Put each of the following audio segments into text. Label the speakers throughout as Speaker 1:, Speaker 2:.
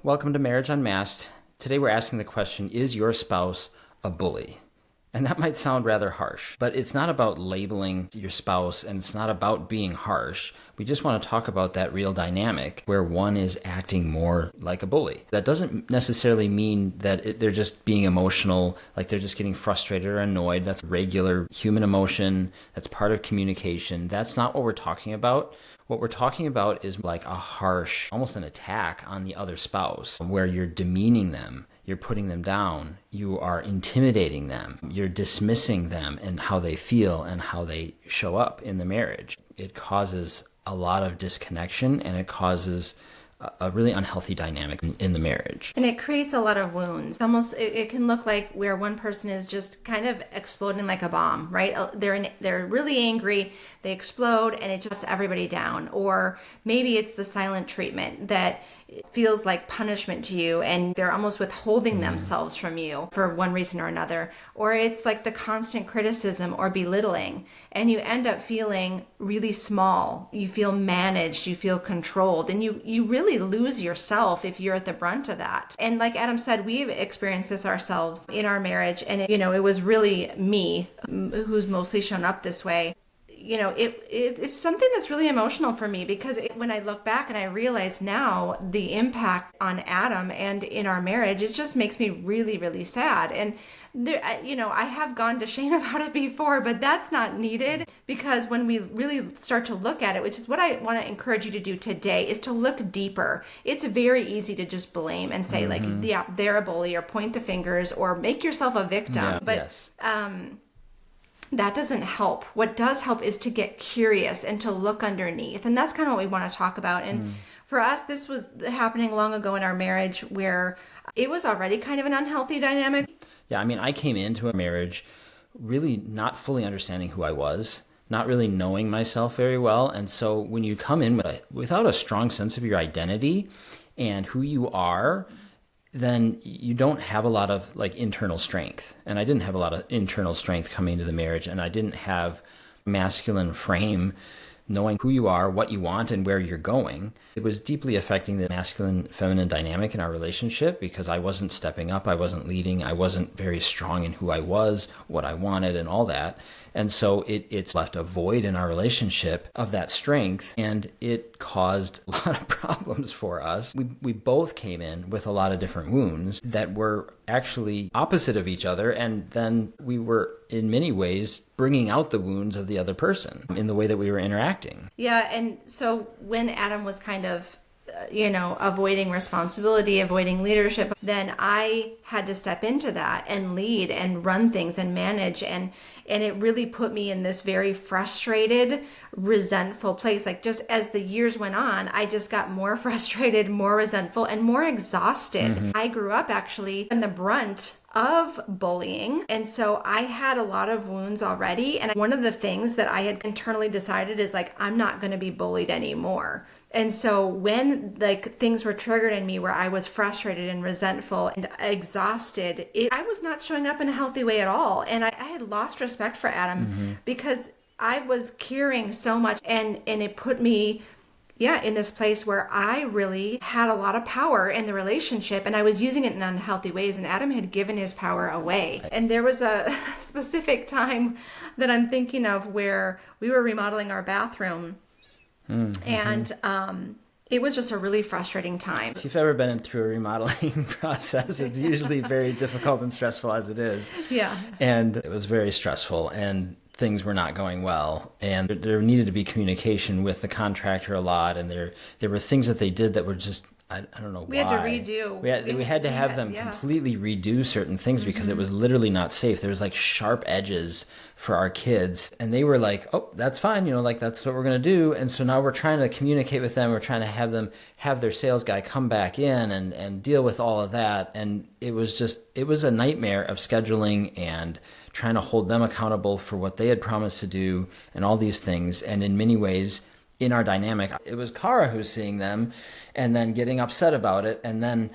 Speaker 1: welcome to Marriage Unmasked. Today we're asking the question, is your spouse a bully? And that might sound rather harsh, but it's not about labeling your spouse and it's not about being harsh. We just want to talk about that real dynamic where one is acting more like a bully. That doesn't necessarily mean that they're just being emotional, like they're just getting frustrated or annoyed. That's regular human emotion. That's part of communication. That's not what we're talking about. What we're talking about is like a harsh, almost an attack on the other spouse, where you're demeaning them, you're putting them down, you are intimidating them, you're dismissing them and how they feel and how they show up in the marriage. It causes a lot of disconnection and it causes a really unhealthy dynamic in the marriage.
Speaker 2: And it creates a lot of wounds. Almost, it can look like where one person is just kind of exploding like a bomb, right? They're really angry, they explode, and it shuts everybody down. Or maybe it's the silent treatment that feels like punishment to you, and they're almost withholding themselves from you for one reason or another. Or it's like the constant criticism or belittling, and you end up feeling really small. You feel managed, you feel controlled, and you really lose yourself if you're at the brunt of that. And like Adam said, we've experienced this ourselves in our marriage, and it was really me who's mostly shown up this way. It's something that's really emotional for me because when I look back and I realize now the impact on Adam and in our marriage, it just makes me really, really sad. And there, I have gone to shame about it before, but that's not needed, because when we really start to look at it, which is what I want to encourage you to do today, is to look deeper. It's very easy to just blame and say yeah, they're a bully, or point the fingers or make yourself a victim.
Speaker 1: Yeah,
Speaker 2: but
Speaker 1: yes.
Speaker 2: That doesn't help. What does help is to get curious and to look underneath. And that's kind of what we want to talk about. And for us, this was happening long ago in our marriage where it was already kind of an unhealthy dynamic.
Speaker 1: Yeah, I mean, I came into a marriage really not fully understanding who I was, not really knowing myself very well. And so when you come in without a strong sense of your identity and who you are, then you don't have a lot of like internal strength. And I didn't have a lot of internal strength coming into the marriage, and I didn't have masculine frame knowing who you are, what you want, and where you're going. It was deeply affecting the masculine-feminine dynamic in our relationship because I wasn't stepping up, I wasn't leading, I wasn't very strong in who I was, what I wanted, and all that. And so it's left a void in our relationship of that strength, and it caused a lot of problems for us. We both came in with a lot of different wounds that were actually opposite of each other, and then we were, in many ways, bringing out the wounds of the other person in the way that we were interacting.
Speaker 2: Yeah, and so when Adam was kind of avoiding responsibility, avoiding leadership, then I had to step into that and lead and run things and manage, and it really put me in this very frustrated, resentful place. Like, just as the years went on, I just got more frustrated, more resentful, and more exhausted. I grew up actually in the brunt of bullying, and so I had a lot of wounds already. And one of the things that I had internally decided is like, I'm not going to be bullied anymore. And so when like things were triggered in me where I was frustrated and resentful and exhausted, I was not showing up in a healthy way at all. And I had lost respect for Adam because I was caring so much, and it put me in this place where I really had a lot of power in the relationship, and I was using it in unhealthy ways, and Adam had given his power away. And there was a specific time that I'm thinking of where we were remodeling our bathroom. And it was just a really frustrating time.
Speaker 1: If you've ever been through a remodeling process, it's usually very difficult and stressful as it is.
Speaker 2: Yeah.
Speaker 1: And it was very stressful, and things were not going well. And there needed to be communication with the contractor a lot. And there were things that they did that were just, I don't know why.
Speaker 2: We had to redo.
Speaker 1: We had to have them completely redo certain things because it was literally not safe. There was like sharp edges for our kids, and they were like, oh, that's fine, like that's what we're going to do. And so now we're trying to communicate with them. We're trying to have them have their sales guy come back in and deal with all of that. And it was a nightmare of scheduling and trying to hold them accountable for what they had promised to do and all these things. And in many ways, in our dynamic, it was Kara who's seeing them and then getting upset about it and then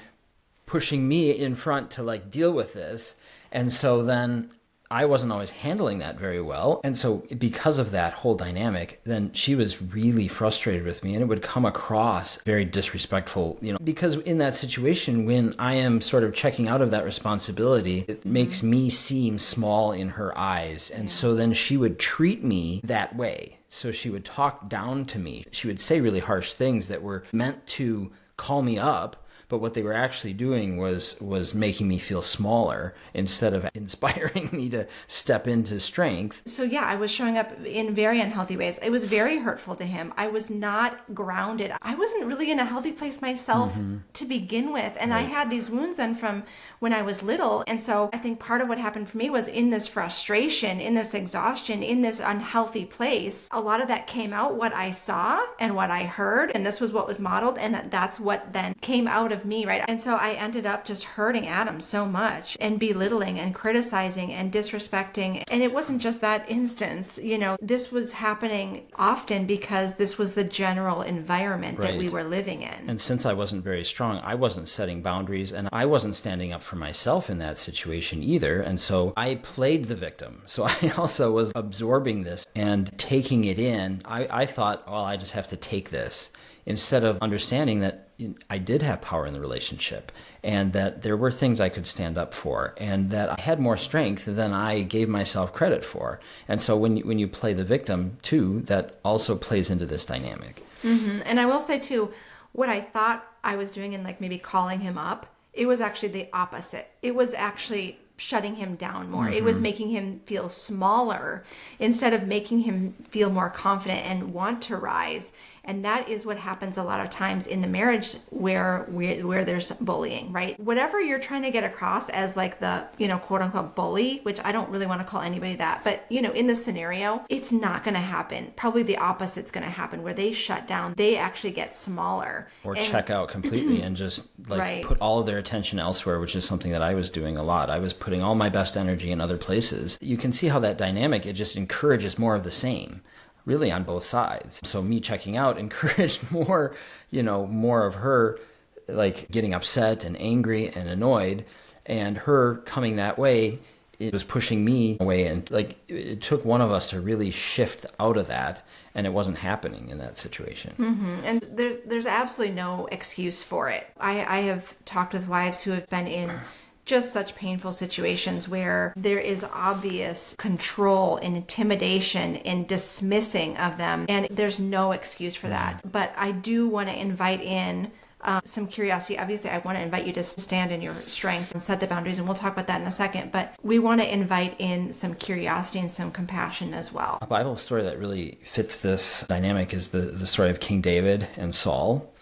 Speaker 1: pushing me in front to like deal with this. And so then I wasn't always handling that very well. And so because of that whole dynamic, then she was really frustrated with me, and it would come across very disrespectful, because in that situation, when I am sort of checking out of that responsibility, it makes me seem small in her eyes. And so then she would treat me that way. So she would talk down to me. She would say really harsh things that were meant to call me up, but what they were actually doing was making me feel smaller instead of inspiring me to step into strength.
Speaker 2: So yeah, I was showing up in very unhealthy ways. It was very hurtful to him. I was not grounded. I wasn't really in a healthy place myself to begin with. And I had these wounds then from when I was little. And so I think part of what happened for me was in this frustration, in this exhaustion, in this unhealthy place, a lot of that came out, what I saw and what I heard. And this was what was modeled. And that's what then came out of me, right? And so I ended up just hurting Adam so much and belittling and criticizing and disrespecting. And it wasn't just that instance, this was happening often because this was the general environment that we were living in.
Speaker 1: And since I wasn't very strong, I wasn't setting boundaries, and I wasn't standing up for myself in that situation either. And so I played the victim. So I also was absorbing this and taking it in. I thought, well, I just have to take this, instead of understanding that I did have power in the relationship, and that there were things I could stand up for, and that I had more strength than I gave myself credit for. And so when you play the victim too, that also plays into this dynamic.
Speaker 2: And I will say too, what I thought I was doing in maybe calling him up, it was actually the opposite. It was actually shutting him down more. It was making him feel smaller instead of making him feel more confident and want to rise. And that is what happens a lot of times in the marriage where there's bullying, right? Whatever you're trying to get across as the, quote unquote bully, which I don't really want to call anybody that, but in this scenario, it's not going to happen. Probably the opposite's going to happen, where they shut down, they actually get smaller.
Speaker 1: Or check out completely and just put all of their attention elsewhere, which is something that I was doing a lot. I was putting all my best energy in other places. You can see how that dynamic, it just encourages more of the same, really, on both sides. So me checking out encouraged more of her getting upset and angry and annoyed, and her coming that way, it was pushing me away. And it took one of us to really shift out of that, and it wasn't happening in that situation.
Speaker 2: And there's absolutely no excuse for it. I have talked with wives who have been in just such painful situations where there is obvious control and intimidation and dismissing of them, and there's no excuse for that. But I do want to invite in some curiosity. Obviously, I want to invite you to stand in your strength and set the boundaries, and we'll talk about that in a second. But we want to invite in some curiosity and some compassion as well.
Speaker 1: A Bible story that really fits this dynamic is the story of King David and Saul.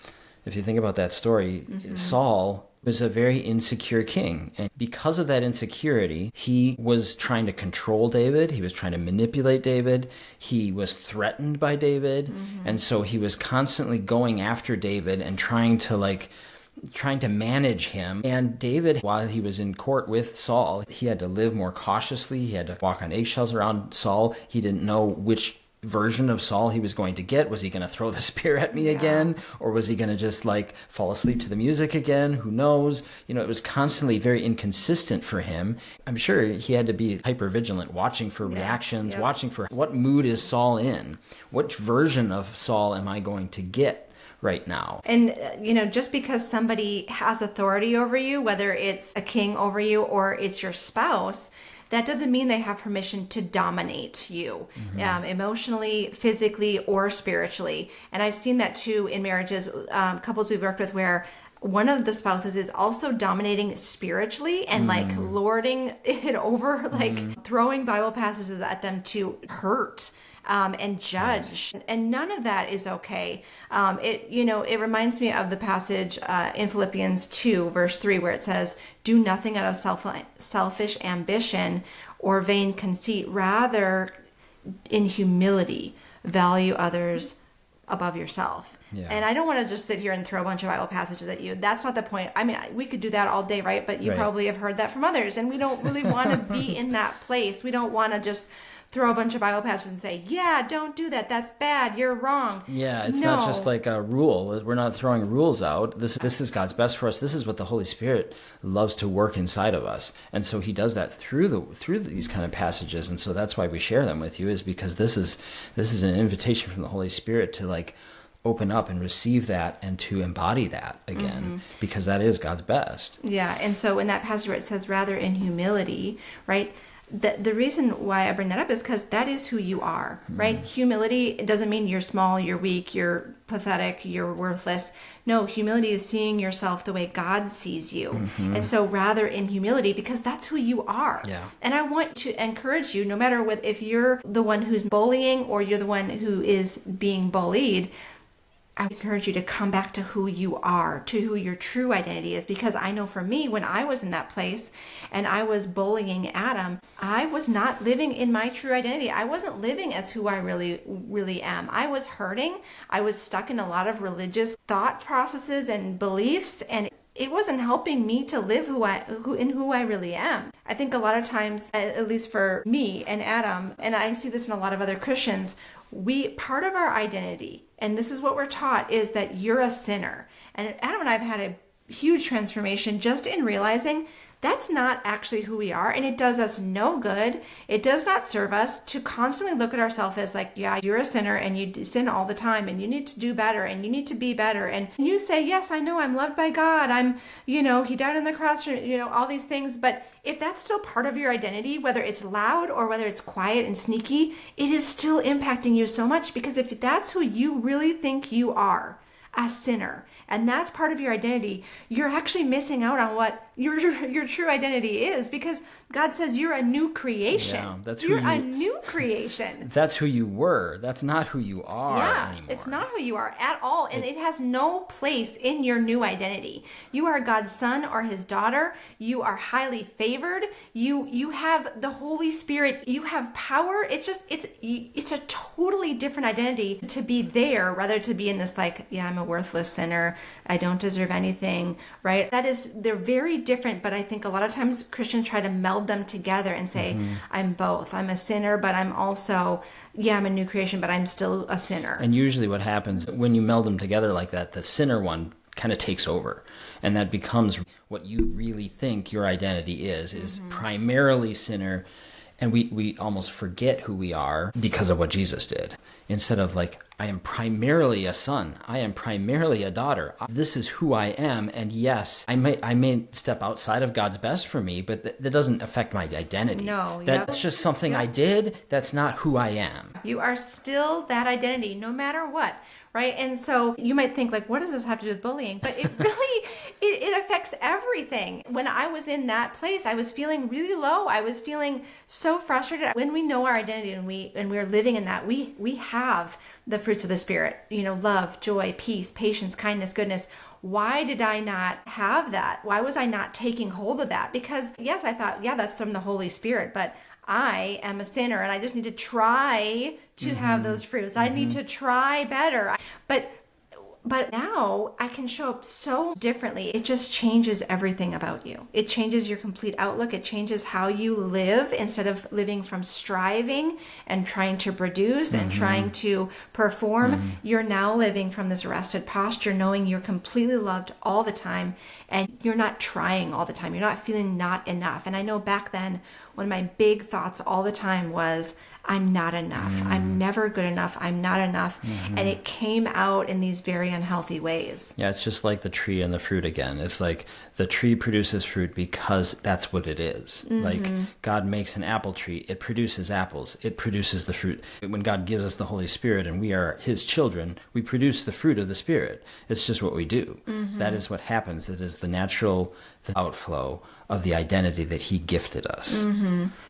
Speaker 1: If you think about that story, Saul was a very insecure king. And because of that insecurity, he was trying to control David. He was trying to manipulate David. He was threatened by David. And so he was constantly going after David and trying to manage him. And David, while he was in court with Saul, he had to live more cautiously. He had to walk on eggshells around Saul. He didn't know which version of Saul he was going to get. Was he going to throw the spear at me again? Or was he going to just fall asleep to the music again? Who knows? It was constantly very inconsistent for him. I'm sure he had to be hyper vigilant, watching for reactions, watching for what mood is Saul in? Which version of Saul am I going to get right now?
Speaker 2: And, just because somebody has authority over you, whether it's a king over you or it's your spouse, that doesn't mean they have permission to dominate you emotionally, physically, or spiritually. And I've seen that too in marriages, couples we've worked with, where one of the spouses is also dominating spiritually and lording it over, throwing Bible passages at them to hurt and judge. Right. And none of that is okay. It reminds me of the passage in Philippians 2, verse 3, where it says, "Do nothing out of selfish ambition or vain conceit. Rather, in humility, value others above yourself." Yeah. And I don't want to just sit here and throw a bunch of Bible passages at you. That's not the point. I mean, we could do that all day, right? But you probably have heard that from others. And we don't really want to be in that place. We don't want to just throw a bunch of Bible passages and say, yeah, don't do that. That's bad. You're wrong.
Speaker 1: Yeah, it's
Speaker 2: No.
Speaker 1: not just like a rule. We're not throwing rules out. This is God's best for us. This is what the Holy Spirit loves to work inside of us. And so he does that through these kind of passages. And so that's why we share them with you, is because this is an invitation from the Holy Spirit to like open up and receive that and to embody that again, because that is God's best.
Speaker 2: Yeah. And so in that passage where it says rather in humility, right? The reason why I bring that up is because that is who you are, right? Humility, it doesn't mean you're small, you're weak, you're pathetic, you're worthless. No, humility is seeing yourself the way God sees you. And so rather in humility, because that's who you are.
Speaker 1: Yeah.
Speaker 2: And I want to encourage you, no matter if you're the one who's bullying or you're the one who is being bullied, I encourage you to come back to who you are, to who your true identity is. Because I know for me, when I was in that place and I was bullying Adam, I was not living in my true identity. I wasn't living as who I really, really am. I was hurting. I was stuck in a lot of religious thought processes and beliefs, and it wasn't helping me to live who I really am. I think a lot of times, at least for me and Adam, and I see this in a lot of other Christians, part of our identity, and this is what we're taught, is that you're a sinner. And Adam and I have had a huge transformation just in realizing that's not actually who we are, and it does us no good. It does not serve us to constantly look at ourselves as like, yeah, you're a sinner and you sin all the time and you need to do better and you need to be better. And you say, yes, I know I'm loved by God. He died on the cross, all these things. But if that's still part of your identity, whether it's loud or whether it's quiet and sneaky, it is still impacting you so much, because if that's who you really think you are, a sinner, and that's part of your identity, you're actually missing out on what your true identity is, because God says you're a new creation.
Speaker 1: Yeah,
Speaker 2: you're a new creation.
Speaker 1: That's who you were. That's not who you are anymore.
Speaker 2: It's not who you are at all, and it has no place in your new identity. You are God's son or his daughter. You are highly favored. You have the Holy Spirit. You have power. It's a totally different identity to be there, rather to be in this like, yeah, I'm a worthless sinner. I don't deserve anything, right? They're very different, but I think a lot of times Christians try to meld them together and say, I'm both. I'm a sinner, but I'm also, I'm a new creation, but I'm still a sinner.
Speaker 1: And usually what happens when you meld them together like that, the sinner one kind of takes over, and that becomes what you really think your identity is primarily sinner. And we almost forget who we are because of what Jesus did. Instead of like, I am primarily a son. I am primarily a daughter. This is who I am. And yes, I may step outside of God's best for me, but that doesn't affect my identity.
Speaker 2: No.
Speaker 1: That's just something I did. That's not who I am.
Speaker 2: You are still that identity, no matter what. Right. And so you might think like, what does this have to do with bullying? But it really, it affects everything. When I was in that place, I was feeling really low. I was feeling so frustrated. When we know our identity and we're living in that, we have the fruits of the Spirit, love, joy, peace, patience, kindness, goodness. Why did I not have that? Why was I not taking hold of that? Because yes, I thought, that's from the Holy Spirit, but I am a sinner and I just need to try to have those fruits. I need to try better. But now I can show up so differently. It just changes everything about you. It changes your complete outlook. It changes how you live. Instead of living from striving and trying to produce and trying to perform, you're now living from this rested posture, knowing you're completely loved all the time and you're not trying all the time. You're not feeling not enough. And I know back then, one of my big thoughts all the time was, I'm not enough. I'm never good enough. I'm not enough. And it came out in these very unhealthy ways.
Speaker 1: Yeah, it's just like the tree and the fruit again. It's like the tree produces fruit because that's what it is. Like God makes an apple tree. It produces apples. It produces the fruit. When God gives us the Holy Spirit and we are his children, we produce the fruit of the Spirit. It's just what we do. That is what happens. It is the natural outflow of the identity that he gifted us.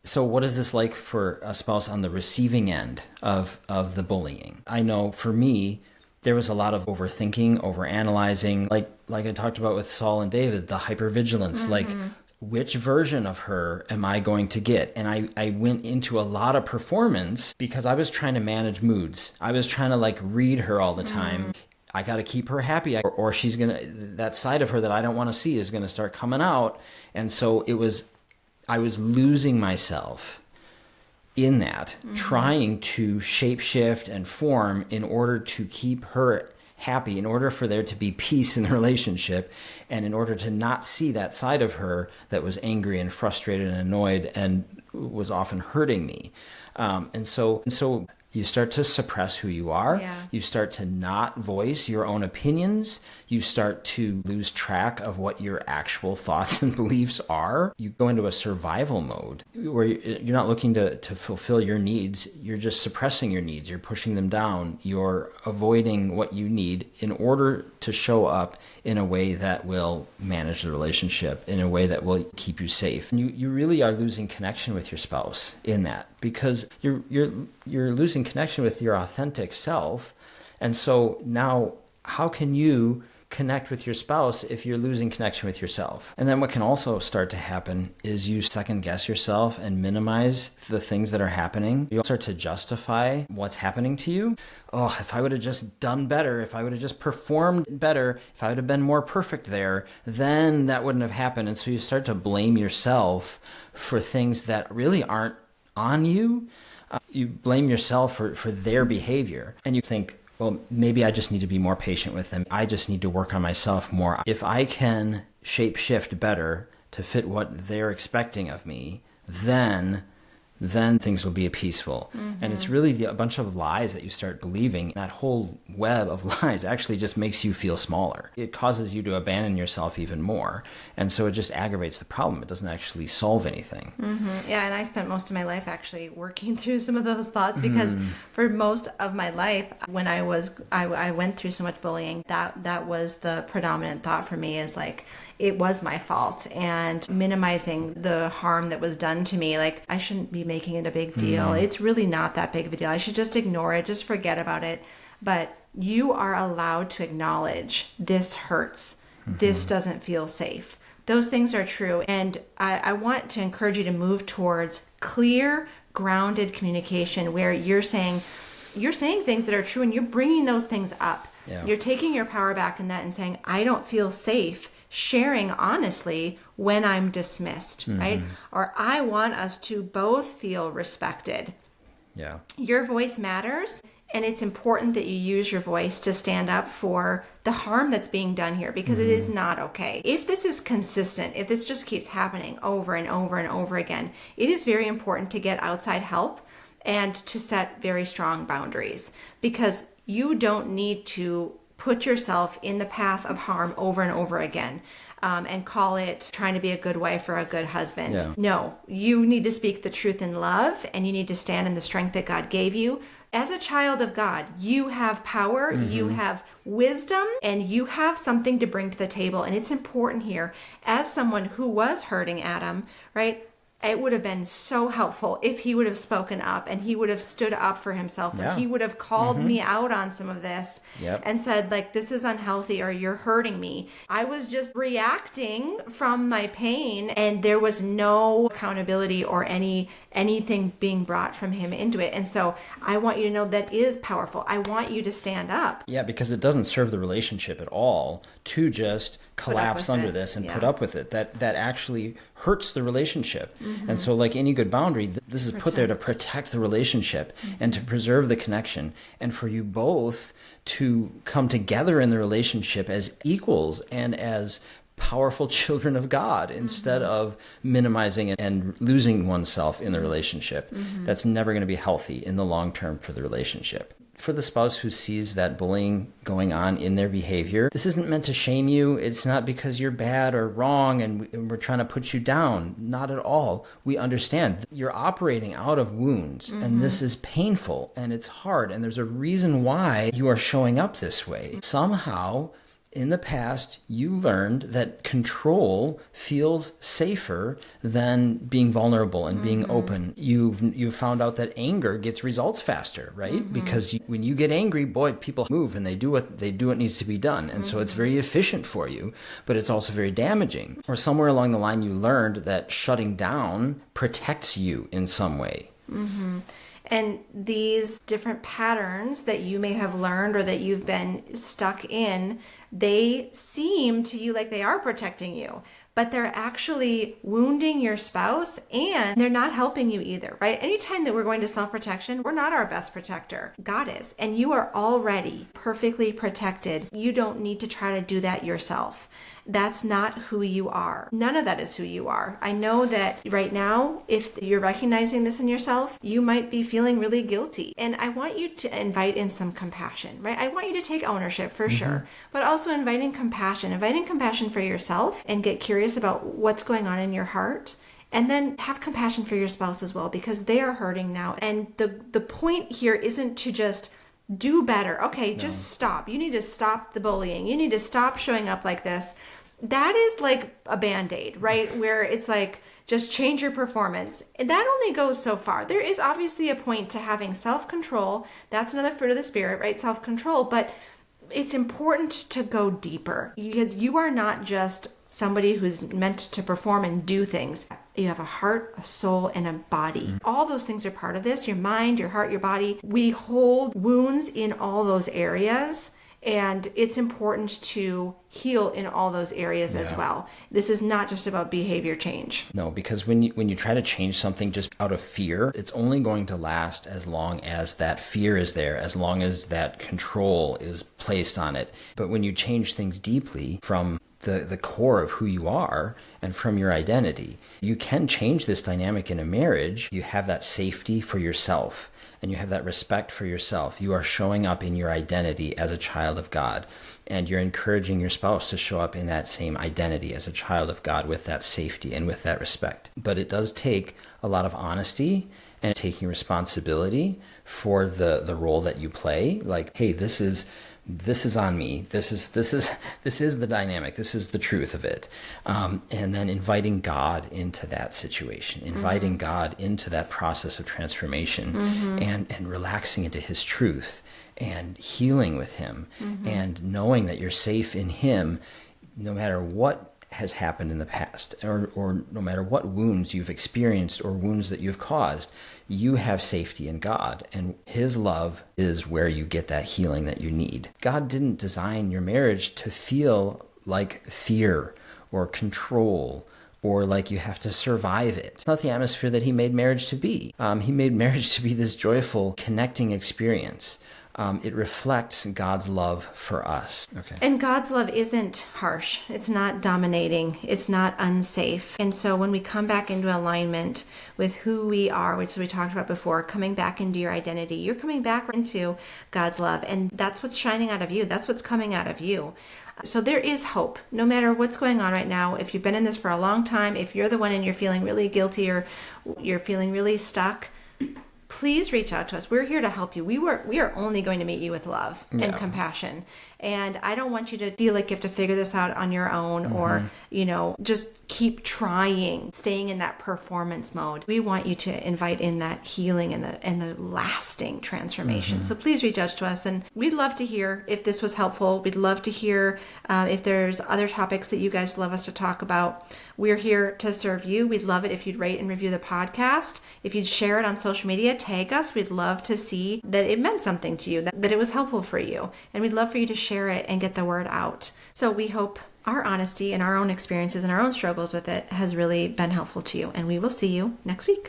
Speaker 1: So what is this like for a spouse on the receiving end of the bullying? I know for me, there was a lot of overthinking, overanalyzing, like I talked about with Saul and David, the hypervigilance, like which version of her am I going to get? And I went into a lot of performance because I was trying to manage moods. I was trying to like read her all the time. I got to keep her happy, or she's going to, that side of her that I don't want to see is going to start coming out. And so I was losing myself in that, trying to shapeshift and form in order to keep her happy, in order for there to be peace in the relationship, and in order to not see that side of her that was angry and frustrated and annoyed and was often hurting me. And so you start to suppress who you are.
Speaker 2: Yeah.
Speaker 1: You start to not voice your own opinions. You start to lose track of what your actual thoughts and beliefs are. You go into a survival mode where you're not looking to fulfill your needs. You're just suppressing your needs. You're pushing them down. You're avoiding what you need in order to show up in a way that will manage the relationship, in a way that will keep you safe. And you really are losing connection with your spouse in that, because you're losing connection with your authentic self. And so now, how can you connect with your spouse if you're losing connection with yourself? And then what can also start to happen is you second guess yourself and minimize the things that are happening. You start to justify what's happening to you. Oh, if I would have just done better, if I would have just performed better, if I would have been more perfect there, then that wouldn't have happened. And so you start to blame yourself for things that really aren't on you. You blame yourself for their behavior, and you think, well, maybe I just need to be more patient with them. I just need to work on myself more. If I can shape shift better to fit what they're expecting of me, then things will be peaceful. And it's really a bunch of lies that you start believing. That whole web of lies actually just makes you feel smaller. It causes you to abandon yourself even more. And so it just aggravates the problem. It doesn't actually solve anything.
Speaker 2: Yeah, and I spent most of my life actually working through some of those thoughts, because for most of my life, when I went through so much bullying, that was the predominant thought for me, is like, it was my fault, and minimizing the harm that was done to me. Like, I shouldn't be making it a big deal. It's really not that big of a deal. I should just ignore it, just forget about it. But you are allowed to acknowledge, this hurts. This doesn't feel safe. Those things are true. And I want to encourage you to move towards clear, grounded communication, where you're saying things that are true, and you're bringing those things up.
Speaker 1: Yeah.
Speaker 2: You're taking your power back in that and saying, I don't feel safe sharing honestly when I'm dismissed, right? Or I want us to both feel respected.
Speaker 1: Yeah.
Speaker 2: Your voice matters, and it's important that you use your voice to stand up for the harm that's being done here, because it is not okay. If this is consistent, if this just keeps happening over and over and over again, it is very important to get outside help and to set very strong boundaries, because you don't need to put yourself in the path of harm over and over again, and call it trying to be a good wife or a good husband.
Speaker 1: Yeah.
Speaker 2: No, you need to speak the truth in love, and you need to stand in the strength that God gave you. As a child of God, you have power, you have wisdom, and you have something to bring to the table. And it's important here, as someone who was hurting Adam, right? It would have been so helpful if he would have spoken up, and he would have stood up for himself,
Speaker 1: Yeah.
Speaker 2: and he would have called me out on some of this.
Speaker 1: Yep.
Speaker 2: And said, like, this is unhealthy, or you're hurting me. I was just reacting from my pain, and there was no accountability or anything being brought from him into it. And so I want you to know that is powerful. I want you to stand up.
Speaker 1: Yeah, because it doesn't serve the relationship at all to just collapse under this and put up with it. That actually hurts the relationship. And so, like any good boundary, this is put there to protect the relationship and to preserve the connection, and for you both to come together in the relationship as equals and as powerful children of God, instead of minimizing it and losing oneself in the relationship. That's never going to be healthy in the long term for the relationship. For the spouse who sees that bullying going on in their behavior, this isn't meant to shame you. It's not because you're bad or wrong and we're trying to put you down. Not at all. We understand you're operating out of wounds, and this is painful and it's hard, and there's a reason why you are showing up this way. Somehow, in the past, you learned that control feels safer than being vulnerable and being open. You've found out that anger gets results faster, right? Because when you get angry, boy, people move and they do what needs to be done. And so it's very efficient for you, but it's also very damaging. Or somewhere along the line, you learned that shutting down protects you in some way.
Speaker 2: And these different patterns that you may have learned or that you've been stuck in, they seem to you like they are protecting you, but they're actually wounding your spouse and they're not helping you either, right? Anytime that we're going to self-protection, we're not our best protector. God is, and you are already perfectly protected. You don't need to try to do that yourself. That's not who you are. None of that is who you are. I know that right now, if you're recognizing this in yourself, you might be feeling really guilty. And I want you to invite in some compassion, right? I want you to take ownership for sure, but also inviting compassion for yourself and get curious about what's going on in your heart. And then have compassion for your spouse as well, because they are hurting now. And the point here isn't to just do better. Okay, just stop. You need to stop the bullying. You need to stop showing up like this. That is like a Band-Aid, right? Where it's like, just change your performance. And that only goes so far. There is obviously a point to having self-control. That's another fruit of the Spirit, right? Self-control. But it's important to go deeper, because you are not just somebody who's meant to perform and do things. You have a heart, a soul, and a body. All those things are part of this. Your mind, your heart, your body. We hold wounds in all those areas, and it's important to heal in all those areas as well. This is not just about behavior change.
Speaker 1: No, because when you try to change something just out of fear, it's only going to last as long as that fear is there, as long as that control is placed on it. But when you change things deeply from the core of who you are and from your identity, you can change this dynamic in a marriage. You have that safety for yourself and you have that respect for yourself. You are showing up in your identity as a child of God, and you're encouraging your spouse to show up in that same identity as a child of God with that safety and with that respect. But it does take a lot of honesty and taking responsibility for the role that you play. Like, hey, this is on me. This is the dynamic. This is the truth of it. And then inviting God into that situation, inviting God into that process of transformation, and relaxing into his truth and healing with him, and knowing that you're safe in him no matter what has happened in the past, or no matter what wounds you've experienced or wounds that you've caused. You have safety in God, and his love is where you get that healing that you need. God didn't design your marriage to feel like fear or control or like you have to survive it. It's not the atmosphere that he made marriage to be. He made marriage to be this joyful, connecting experience. It reflects God's love for us. Okay.
Speaker 2: And God's love isn't harsh. It's not dominating. It's not unsafe. And so when we come back into alignment with who we are, which we talked about before, coming back into your identity, you're coming back into God's love. And that's what's shining out of you. That's what's coming out of you. So there is hope, no matter what's going on right now. If you've been in this for a long time, if you're the one and you're feeling really guilty or you're feeling really stuck, please reach out to us. We're here to help you. We are only going to meet you with love and compassion. And I don't want you to feel like you have to figure this out on your own or, just keep trying, staying in that performance mode. We want you to invite in that healing and the lasting transformation. So please reach out to us, and we'd love to hear if this was helpful. We'd love to hear if there's other topics that you guys would love us to talk about. We're here to serve you. We'd love it if you'd rate and review the podcast. If you'd share it on social media, tag us. We'd love to see that it meant something to you, that it was helpful for you. And we'd love for you to share it and get the word out. So we hope our honesty and our own experiences and our own struggles with it has really been helpful to you. And we will see you next week.